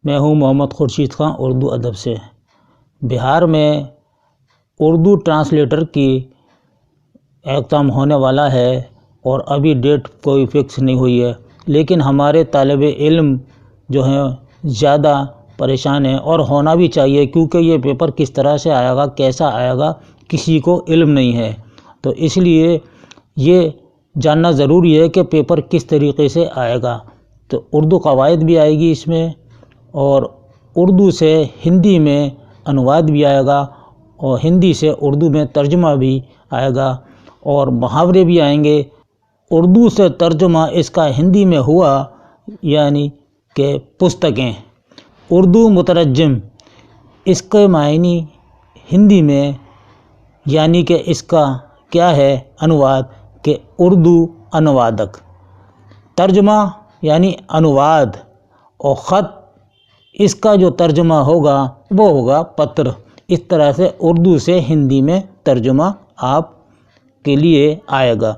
میں ہوں محمد خورشید خان اردو ادب سے۔ بہار میں اردو ٹرانسلیٹر کی اختتام ہونے والا ہے اور ابھی ڈیٹ کوئی فکس نہیں ہوئی ہے، لیکن ہمارے طالب علم جو ہیں زیادہ پریشان ہیں اور ہونا بھی چاہیے، کیونکہ یہ پیپر کس طرح سے آئے گا، کیسا آئے گا، کسی کو علم نہیں ہے۔ تو اس لیے یہ جاننا ضروری ہے کہ پیپر کس طریقے سے آئے گا۔ تو اردو قواعد بھی آئے گی اس میں، اور اردو سے ہندی میں انواد بھی آئے گا، اور ہندی سے اردو میں ترجمہ بھی آئے گا، اور محاورے بھی آئیں گے۔ اردو سے ترجمہ اس کا ہندی میں ہوا، یعنی کہ پستکیں۔ اردو مترجم، اس کے معنی ہندی میں یعنی کہ اس کا کیا ہے انواد، کہ اردو انوادک۔ ترجمہ یعنی انواد، اور خط، اس کا جو ترجمہ ہوگا وہ ہوگا پتر۔ اس طرح سے اردو سے ہندی میں ترجمہ آپ کے لیے آئے گا۔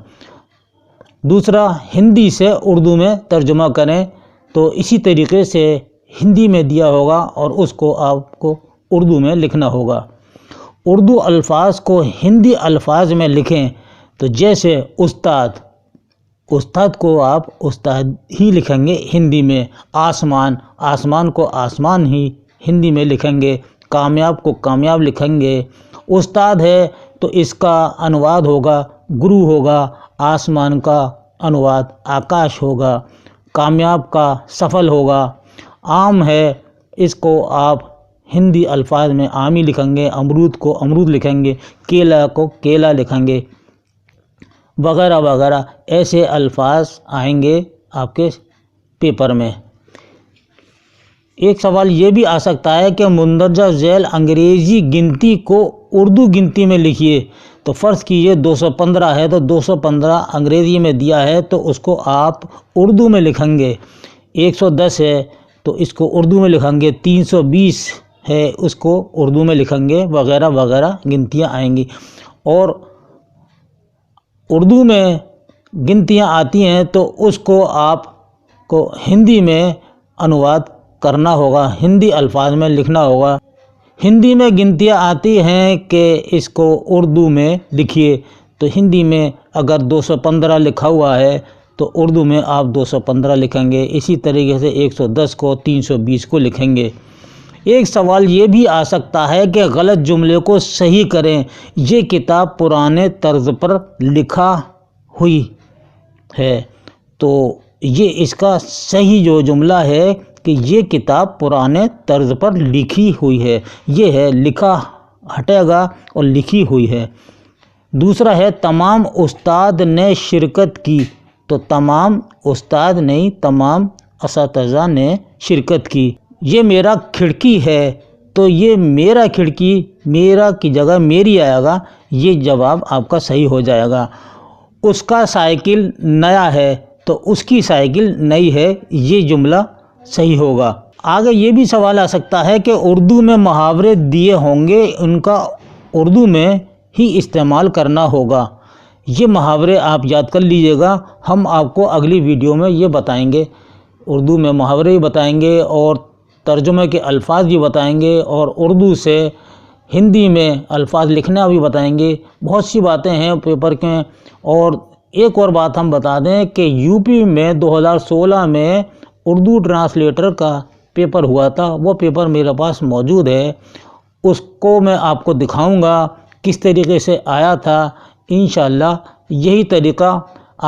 دوسرا، ہندی سے اردو میں ترجمہ کریں تو اسی طریقے سے ہندی میں دیا ہوگا اور اس کو آپ کو اردو میں لکھنا ہوگا۔ اردو الفاظ کو ہندی الفاظ میں لکھیں تو جیسے استاد، استاد کو آپ استاد ہی لکھیں گے ہندی میں۔ آسمان، آسمان کو آسمان ہی ہندی میں لکھیں گے۔ کامیاب کو کامیاب لکھیں گے۔ استاد ہے تو اس کا انواد ہوگا گرو ہوگا، آسمان کا انواد آکاش ہوگا، کامیاب کا سفل ہوگا۔ آم ہے، اس کو آپ ہندی الفاظ میں آمی لکھیں گے۔ امرود کو امرود لکھیں گے۔ کیلا کو کیلا لکھیں گے، وغیرہ وغیرہ۔ ایسے الفاظ آئیں گے آپ کے پیپر میں۔ ایک سوال یہ بھی آ سکتا ہے کہ مندرجہ ذیل انگریزی گنتی کو اردو گنتی میں لکھیے۔ تو فرض کیجئے 215 ہے تو 215 انگریزی میں دیا ہے تو اس کو آپ اردو میں لکھیں گے۔ 110 ہے تو اس کو اردو میں لکھیں گے۔ 320 ہے اس کو اردو میں لکھیں گے، وغیرہ وغیرہ گنتیاں آئیں گی۔ اور اردو میں گنتیاں آتی ہیں تو اس کو آپ کو ہندی میں انواد کرنا ہوگا، ہندی الفاظ میں لکھنا ہوگا۔ ہندی میں گنتیاں آتی ہیں کہ اس کو اردو میں لکھیے، تو ہندی میں اگر 215 لکھا ہوا ہے تو اردو میں آپ 215 لکھیں گے۔ اسی طریقے سے 110 کو 320 کو لکھیں گے۔ ایک سوال یہ بھی آ سکتا ہے کہ غلط جملے کو صحیح کریں، یہ کتاب پرانے طرز پر لکھا ہوئی ہے۔ تو یہ اس کا صحیح جو جملہ ہے کہ یہ کتاب پرانے طرز پر لکھی ہوئی ہے، یہ ہے لکھا ہٹے گا اور لکھی ہوئی ہے۔ دوسرا ہے تمام استاد نے شرکت کی، تو تمام استاد نہیں، تمام اساتذہ نے شرکت کی۔ یہ میرا کھڑکی ہے تو یہ میرا کھڑکی، میرا کی جگہ میری آئے گا، یہ جواب آپ کا صحیح ہو جائے گا۔ اس کا سائیکل نیا ہے تو اس کی سائیکل نئی ہے، یہ جملہ صحیح ہوگا۔ آگے یہ بھی سوال آ سکتا ہے کہ اردو میں محاورے دیے ہوں گے، ان کا اردو میں ہی استعمال کرنا ہوگا۔ یہ محاورے آپ یاد کر لیجئے گا، ہم آپ کو اگلی ویڈیو میں یہ بتائیں گے۔ اردو میں محاورے بھی بتائیں گے اور ترجمے کے الفاظ بھی بتائیں گے، اور اردو سے ہندی میں الفاظ لکھنا بھی بتائیں گے۔ بہت سی باتیں ہیں پیپر کے۔ اور ایک اور بات ہم بتا دیں کہ یو پی میں 2016 میں اردو ٹرانسلیٹر کا پیپر ہوا تھا، وہ پیپر میرے پاس موجود ہے، اس کو میں آپ کو دکھاؤں گا کس طریقے سے آیا تھا۔ انشاءاللہ یہی طریقہ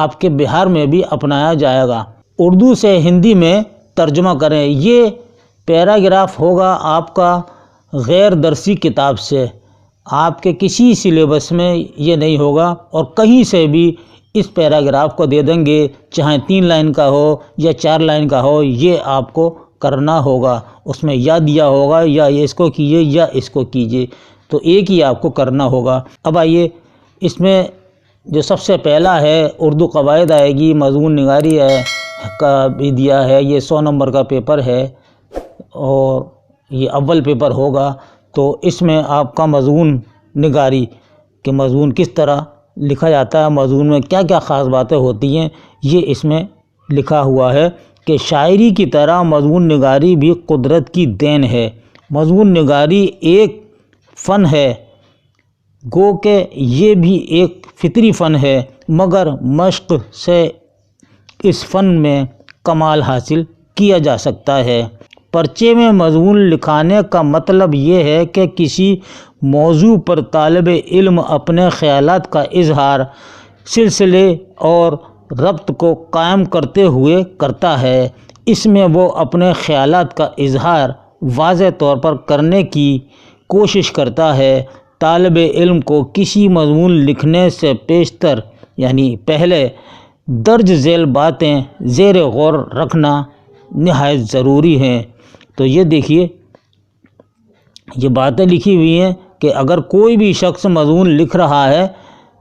آپ کے بہار میں بھی اپنایا جائے گا۔ اردو سے ہندی میں ترجمہ کریں، یہ پیراگراف ہوگا آپ کا غیر درسی کتاب سے، آپ کے کسی سلیبس میں یہ نہیں ہوگا، اور کہیں سے بھی اس پیراگراف کو دے دیں گے، چاہے 3 لائن کا ہو یا 4 لائن کا ہو، یہ آپ کو کرنا ہوگا۔ اس میں یا دیا ہوگا یا اس کو کیجئے یا اس کو کیجئے، تو ایک ہی آپ کو کرنا ہوگا۔ اب آئیے، اس میں جو سب سے پہلا ہے اردو قواعد آئے گی، مضمون نگاری ہے کا بھی دیا ہے، یہ 100 نمبر کا پیپر ہے اور یہ اول پیپر ہوگا۔ تو اس میں آپ کا مضمون نگاری کہ مضمون کس طرح لکھا جاتا ہے، مضمون میں کیا کیا خاص باتیں ہوتی ہیں، یہ اس میں لکھا ہوا ہے کہ شاعری کی طرح مضمون نگاری بھی قدرت کی دین ہے۔ مضمون نگاری ایک فن ہے، گو کہ یہ بھی ایک فطری فن ہے، مگر مشق سے اس فن میں کمال حاصل کیا جا سکتا ہے۔ پرچے میں مضمون لکھانے کا مطلب یہ ہے کہ کسی موضوع پر طالب علم اپنے خیالات کا اظہار سلسلے اور ربط کو قائم کرتے ہوئے کرتا ہے۔ اس میں وہ اپنے خیالات کا اظہار واضح طور پر کرنے کی کوشش کرتا ہے۔ طالب علم کو کسی مضمون لکھنے سے پیشتر یعنی پہلے درج ذیل باتیں زیر غور رکھنا نہایت ضروری ہیں۔ تو یہ دیکھیے، یہ باتیں لکھی ہوئی ہیں کہ اگر کوئی بھی شخص مضمون لکھ رہا ہے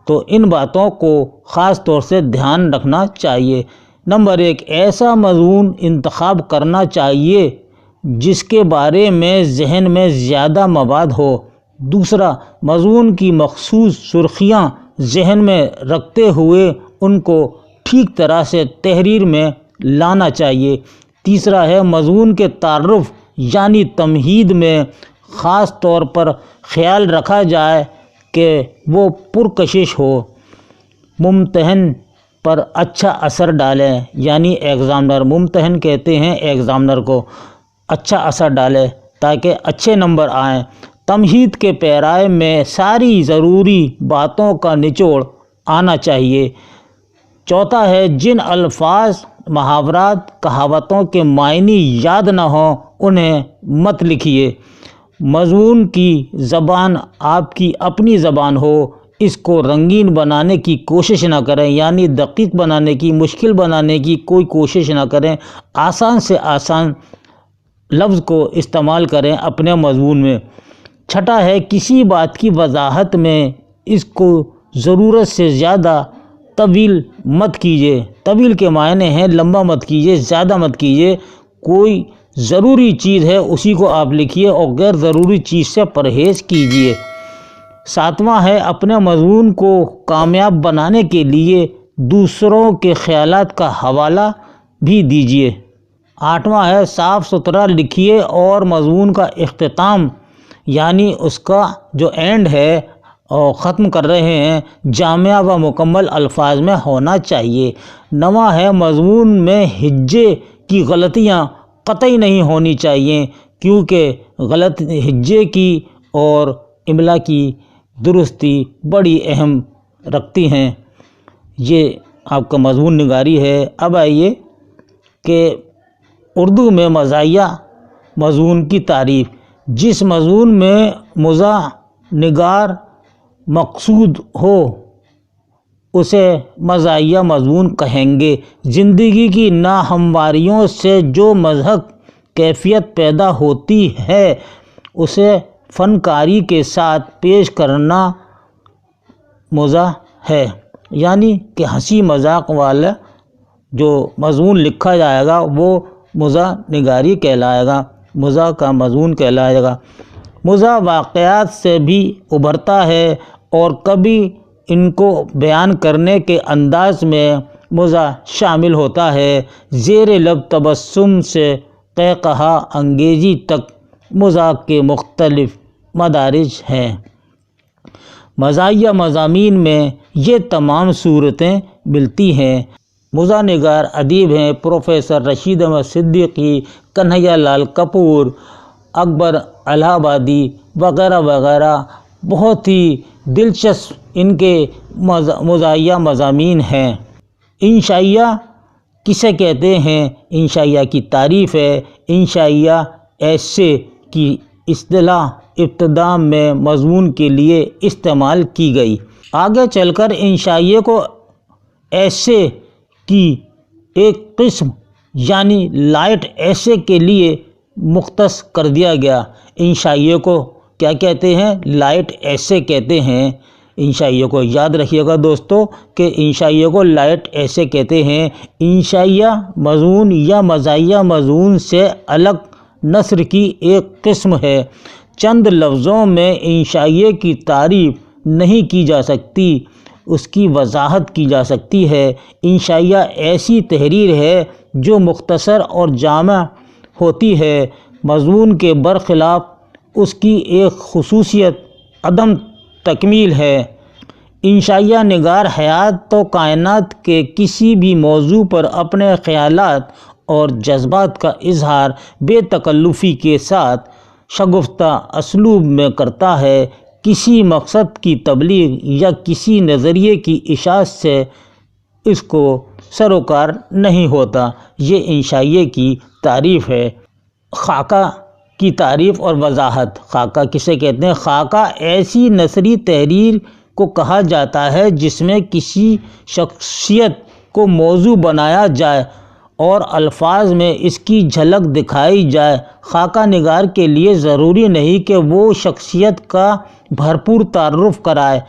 تو ان باتوں کو خاص طور سے دھیان رکھنا چاہیے۔ نمبر 1، ایسا مضمون انتخاب کرنا چاہیے جس کے بارے میں ذہن میں زیادہ مواد ہو۔ دوسرا، مضمون کی مخصوص سرخیاں ذہن میں رکھتے ہوئے ان کو ٹھیک طرح سے تحریر میں لانا چاہیے۔ تیسرا ہے، مضمون کے تعارف یعنی تمہید میں خاص طور پر خیال رکھا جائے کہ وہ پرکشش ہو، ممتحن پر اچھا اثر ڈالے، یعنی ایگزامنر، ممتحن کہتے ہیں ایگزامنر کو، اچھا اثر ڈالے تاکہ اچھے نمبر آئیں۔ تمہید کے پیرائے میں ساری ضروری باتوں کا نچوڑ آنا چاہیے۔ چوتھا ہے، جن الفاظ، محاورات، کہاوتوں کے معنی یاد نہ ہوں انہیں مت لکھیے۔ مضمون کی زبان آپ کی اپنی زبان ہو، اس کو رنگین بنانے کی کوشش نہ کریں، یعنی دقیق بنانے کی، مشکل بنانے کی کوئی کوشش نہ کریں۔ آسان سے آسان لفظ کو استعمال کریں اپنے مضمون میں۔ چھٹا ہے، کسی بات کی وضاحت میں اس کو ضرورت سے زیادہ طویل مت کیجیے۔ طویل کے معنی ہیں لمبا مت کیجیے، زیادہ مت کیجیے۔ کوئی ضروری چیز ہے اسی کو آپ لکھیے اور غیر ضروری چیز سے پرہیز کیجیے۔ ساتواں ہے، اپنے مضمون کو کامیاب بنانے کے لیے دوسروں کے خیالات کا حوالہ بھی دیجیے۔ آٹھواں ہے، صاف ستھرا لکھیے اور مضمون کا اختتام یعنی اس کا جو اینڈ ہے اور ختم کر رہے ہیں جامع و مکمل الفاظ میں ہونا چاہیے۔ نواں ہے، مضمون میں ہجے کی غلطیاں قطعی نہیں ہونی چاہیے، کیونکہ غلط ہجے کی اور املا کی درستی بڑی اہم رکھتی ہیں۔ یہ آپ کا مضمون نگاری ہے۔ اب آئیے کہ اردو میں مزاحیہ مضمون کی تعریف۔ جس مضمون میں مزاح نگار مقصود ہو اسے مزاحیہ مضمون کہیں گے۔ زندگی کی ناہمواریوں سے جو مضحک کیفیت پیدا ہوتی ہے اسے فنکاری کے ساتھ پیش کرنا مزاح ہے، یعنی کہ ہنسی مذاق والا جو مضمون لکھا جائے گا وہ مزاح نگاری کہلائے گا، مزاح کا مضمون کہلائے گا۔ مزاح واقعات سے بھی ابھرتا ہے اور کبھی ان کو بیان کرنے کے انداز میں مزاح شامل ہوتا ہے۔ زیر لب تبسم سے قہقہا انگیزی تک مزاح کے مختلف مدارج ہیں۔ مزاحیہ مضامین میں یہ تمام صورتیں ملتی ہیں۔ مزاح نگار ادیب ہیں پروفیسر رشید احمد صدیقی، کنہیا لال کپور، اکبر الہ آبادی وغیرہ وغیرہ۔ بہت ہی دلچسپ ان کے مزاحیہ مضامین ہیں۔ انشائیہ کسے کہتے ہیں؟ انشائیہ کی تعریف ہے۔ انشائیہ ایسے کی اصطلاح ابتدا میں مضمون کے لیے استعمال کی گئی۔ آگے چل کر انشائیہ کو ایسے کی ایک قسم یعنی لائٹ ایسے کے لیے مختص کر دیا گیا۔ انشائیہ کو کیا کہتے ہیں؟ لائٹ ایسے کہتے ہیں۔ انشائیہ کو یاد رکھیے گا دوستو کہ انشائیہ کو لائٹ ایسے کہتے ہیں۔ انشائیہ مضمون یا مزاحیہ مضمون سے الگ نثر کی ایک قسم ہے۔ چند لفظوں میں انشائیہ کی تعریف نہیں کی جا سکتی، اس کی وضاحت کی جا سکتی ہے۔ انشائیہ ایسی تحریر ہے جو مختصر اور جامع ہوتی ہے۔ مضمون کے برخلاف اس کی ایک خصوصیت عدم تکمیل ہے۔ انشائیہ نگار حیات و کائنات کے کسی بھی موضوع پر اپنے خیالات اور جذبات کا اظہار بے تکلفی کے ساتھ شگفتہ اسلوب میں کرتا ہے۔ کسی مقصد کی تبلیغ یا کسی نظریے کی اشاعت سے اس کو سروکار نہیں ہوتا۔ یہ انشائیے کی تعریف ہے۔ خاکہ کی تعریف اور وضاحت۔ خاکہ کسے کہتے ہیں؟ خاکہ ایسی نثری تحریر کو کہا جاتا ہے جس میں کسی شخصیت کو موضوع بنایا جائے اور الفاظ میں اس کی جھلک دکھائی جائے۔ خاکہ نگار کے لیے ضروری نہیں کہ وہ شخصیت کا بھرپور تعارف کرائے،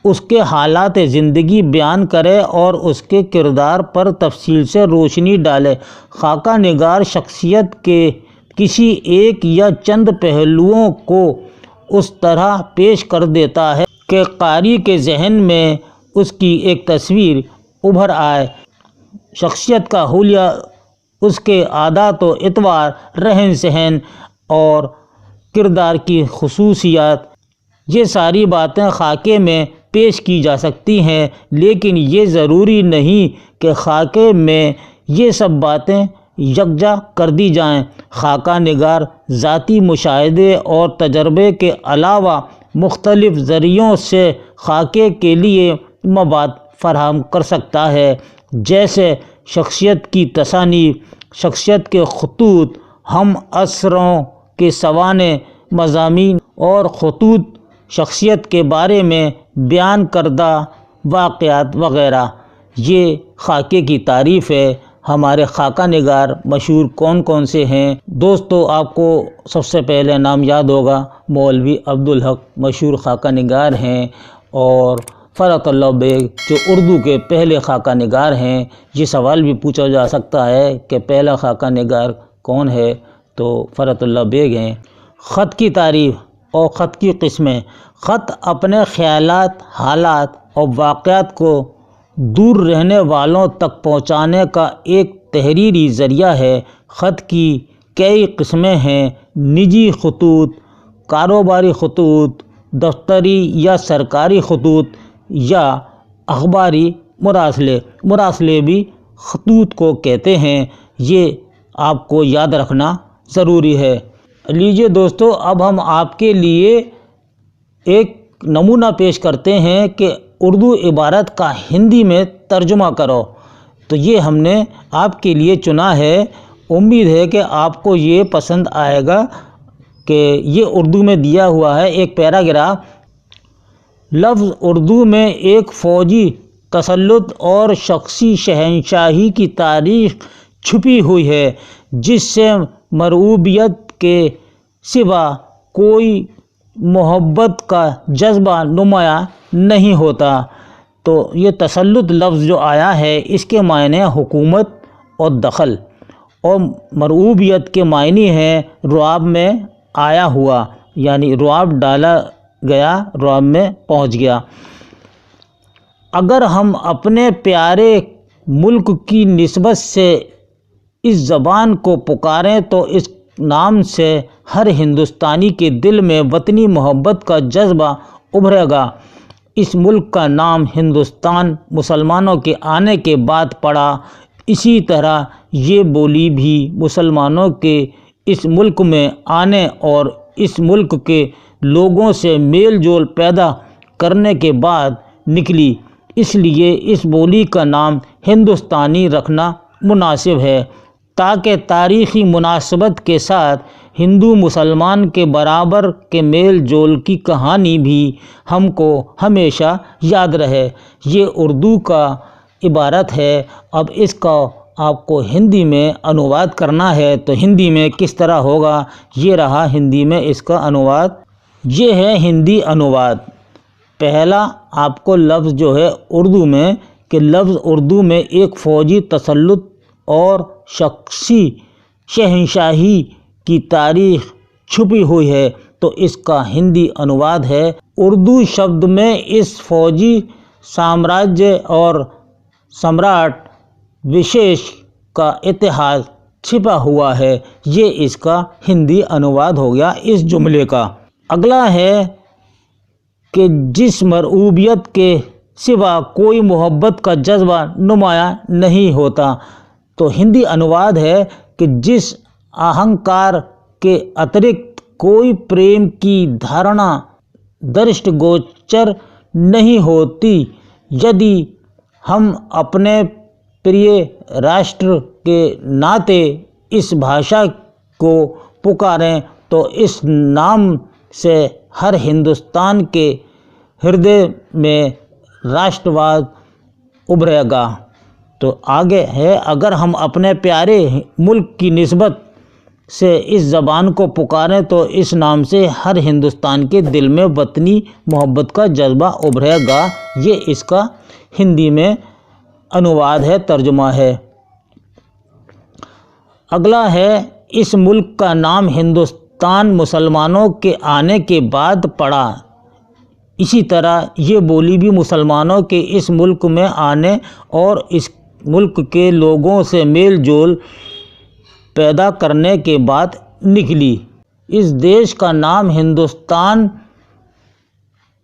اس کے حالات زندگی بیان کرے اور اس کے کردار پر تفصیل سے روشنی ڈالے۔ خاکہ نگار شخصیت کے کسی ایک یا چند پہلوؤں کو اس طرح پیش کر دیتا ہے کہ قاری کے ذہن میں اس کی ایک تصویر ابھر آئے۔ شخصیت کا حلیہ، اس کے عادات و اطوار، رہن سہن اور کردار کی خصوصیات، یہ ساری باتیں خاکے میں پیش کی جا سکتی ہیں، لیکن یہ ضروری نہیں کہ خاکے میں یہ سب باتیں یکجا کر دی جائیں۔ خاکہ نگار ذاتی مشاہدے اور تجربے کے علاوہ مختلف ذریعوں سے خاکے کے لیے مواد فراہم کر سکتا ہے، جیسے شخصیت کی تصانیف، شخصیت کے خطوط، ہم عصروں کے سوانح، مضامین اور خطوط، شخصیت کے بارے میں بیان کردہ واقعات وغیرہ۔ یہ خاکے کی تعریف ہے۔ ہمارے خاکہ نگار مشہور کون کون سے ہیں؟ دوستو، آپ کو سب سے پہلے نام یاد ہوگا مولوی عبدالحق، مشہور خاکہ نگار ہیں، اور فرحت اللہ بیگ جو اردو کے پہلے خاکہ نگار ہیں۔ یہ سوال بھی پوچھا جا سکتا ہے کہ پہلا خاکہ نگار کون ہے، تو فرحت اللہ بیگ ہیں۔ خط کی تعریف اور خط کی قسمیں۔ خط اپنے خیالات، حالات اور واقعات کو دور رہنے والوں تک پہنچانے کا ایک تحریری ذریعہ ہے۔ خط کی کئی قسمیں ہیں: نجی خطوط، کاروباری خطوط، دفتری یا سرکاری خطوط، یا اخباری مراسلے۔ مراسلے بھی خطوط کو کہتے ہیں۔ یہ آپ کو یاد رکھنا ضروری ہے۔ لیجئے دوستو، اب ہم آپ کے لیے ایک نمونہ پیش کرتے ہیں کہ اردو عبارت کا ہندی میں ترجمہ کرو۔ تو یہ ہم نے آپ کے لیے چنا ہے۔ امید ہے کہ آپ کو یہ پسند آئے گا کہ یہ اردو میں دیا ہوا ہے ایک پیراگراف۔ لفظ اردو میں ایک فوجی تسلط اور شخصی شہنشاہی کی تاریخ چھپی ہوئی ہے، جس سے مرعوبیت کے سوا کوئی محبت کا جذبہ نمایاں نہیں ہوتا۔ تو یہ تسلط لفظ جو آیا ہے، اس کے معنی حکومت اور دخل، اور مرعوبیت کے معنی ہے رعب میں آیا ہوا، یعنی رعب ڈالا گیا، رعب میں پہنچ گیا۔ اگر ہم اپنے پیارے ملک کی نسبت سے اس زبان کو پکاریں تو اس نام سے ہر ہندوستانی کے دل میں وطنی محبت کا جذبہ ابھرے گا۔ اس ملک کا نام ہندوستان مسلمانوں کے آنے کے بعد پڑا، اسی طرح یہ بولی بھی مسلمانوں کے اس ملک میں آنے اور اس ملک کے لوگوں سے میل جول پیدا کرنے کے بعد نکلی۔ اس لیے اس بولی کا نام ہندوستانی رکھنا مناسب ہے، تاکہ تاریخی مناسبت کے ساتھ ہندو مسلمان کے برابر کے میل جول کی کہانی بھی ہم کو ہمیشہ یاد رہے۔ یہ اردو کا عبارت ہے۔ اب اس کا آپ کو ہندی میں انواد کرنا ہے، تو ہندی میں کس طرح ہوگا؟ یہ رہا ہندی میں اس کا انواد۔ یہ ہے ہندی انواد۔ پہلا آپ کو لفظ جو ہے اردو میں، کہ لفظ اردو میں ایک فوجی تسلط اور شخصی شہنشاہی کی تاریخ چھپی ہوئی ہے، تو اس کا ہندی انواد ہے۔ اردو شبد میں اس فوجی سامراجیہ اور سمراٹ وشیش کا اتحاد چھپا ہوا ہے۔ یہ اس کا ہندی انواد ہو گیا اس جملے کا۔ اگلا ہے کہ جس مرعوبیت کے سوا کوئی محبت کا جذبہ نمایاں نہیں ہوتا، تو ہندی انواد ہے کہ جس اہنکار کے اترکت کوئی پریم کی دھارنا درشٹ گوچر نہیں ہوتی۔ یدی ہم اپنے پریے راشٹر کے ناطے اس بھاشا کو پکاریں تو اس نام سے ہر ہندوستان کے ہردے میں راشٹرواد ابھرے گا۔ تو آگے ہے، اگر ہم اپنے پیارے ملک کی نسبت سے اس زبان کو پکاریں تو اس نام سے ہر ہندوستان کے دل میں وطنی محبت کا جذبہ ابھرے گا۔ یہ اس کا ہندی میں انواد ہے، ترجمہ ہے۔ اگلا ہے، اس ملک کا نام ہندوستان مسلمانوں کے آنے کے بعد پڑا۔ اسی طرح یہ بولی بھی مسلمانوں کے اس ملک میں آنے اور اس ملک کے لوگوں سے میل جول پیدا کرنے کے بعد نکلی۔ اس دیش کا نام ہندوستان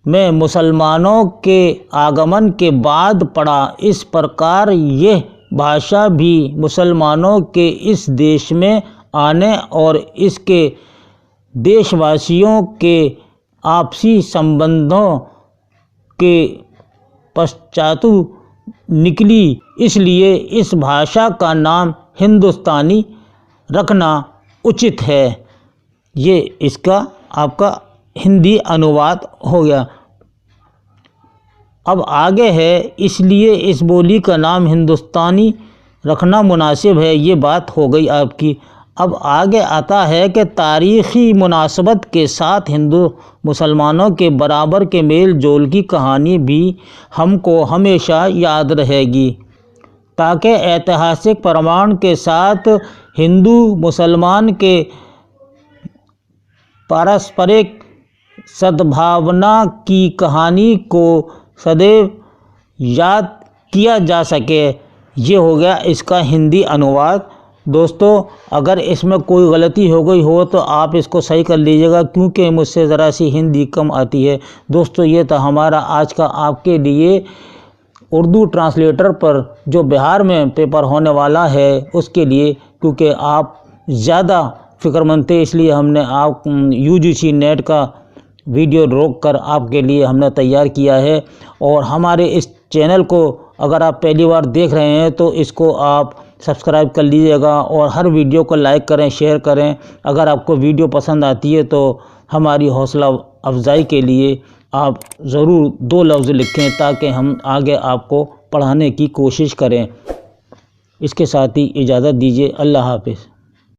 میں مسلمانوں کے آگمن کے بعد پڑا۔ اس پرکار یہ بھاشا بھی مسلمانوں کے اس دیش میں آنے اور اس کے دیش واسیوں کے آپسی سمبندھوں کے پشچاتو نکلی۔ اس لیے اس بھاشا کا نام ہندوستانی رکھنا اچت ہے۔ یہ اس کا آپ کا ہندی انواد ہو گیا۔ اب آگے ہے، اس لیے اس بولی کا نام ہندوستانی رکھنا مناسب ہے۔ یہ بات ہو گئی آپ کی۔ اب آگے آتا ہے کہ تاریخی مناسبت کے ساتھ ہندو مسلمانوں کے برابر کے میل جول کی کہانی بھی ہم کو ہمیشہ یاد رہے گی، تاکہ ایتہاسک پرمان کے ساتھ ہندو مسلمان کے پارسپرک سدبھاونا کی کہانی کو سدیو یاد کیا جا سکے۔ یہ ہو گیا اس کا ہندی انواد۔ دوستو، اگر اس میں کوئی غلطی ہو گئی ہو تو آپ اس کو صحیح کر لیجیے گا، کیونکہ مجھ سے ذرا سی ہندی کم آتی ہے۔ دوستو، یہ تھا ہمارا آج کا آپ کے لیے اردو ٹرانسلیٹر پر جو بہار میں پیپر ہونے والا ہے اس کے لیے، کیونکہ آپ زیادہ فکر مند تھے، اس لیے ہم نے آپ UGC نیٹ کا ویڈیو روک کر آپ کے لیے ہم نے تیار کیا ہے۔ اور ہمارے اس چینل کو اگر آپ پہلی بار دیکھ رہے ہیں تو اس کو آپ سبسکرائب کر لیجیے گا اور ہر ویڈیو کو لائک کریں، شیئر کریں۔ اگر آپ کو ویڈیو پسند آتی ہے تو ہماری حوصلہ افزائی کے لیے آپ ضرور 2 لفظ لکھیں، تاکہ ہم آگے آپ کو پڑھانے کی کوشش کریں۔ اس کے ساتھ ہی اجازت دیجیے، اللہ حافظ۔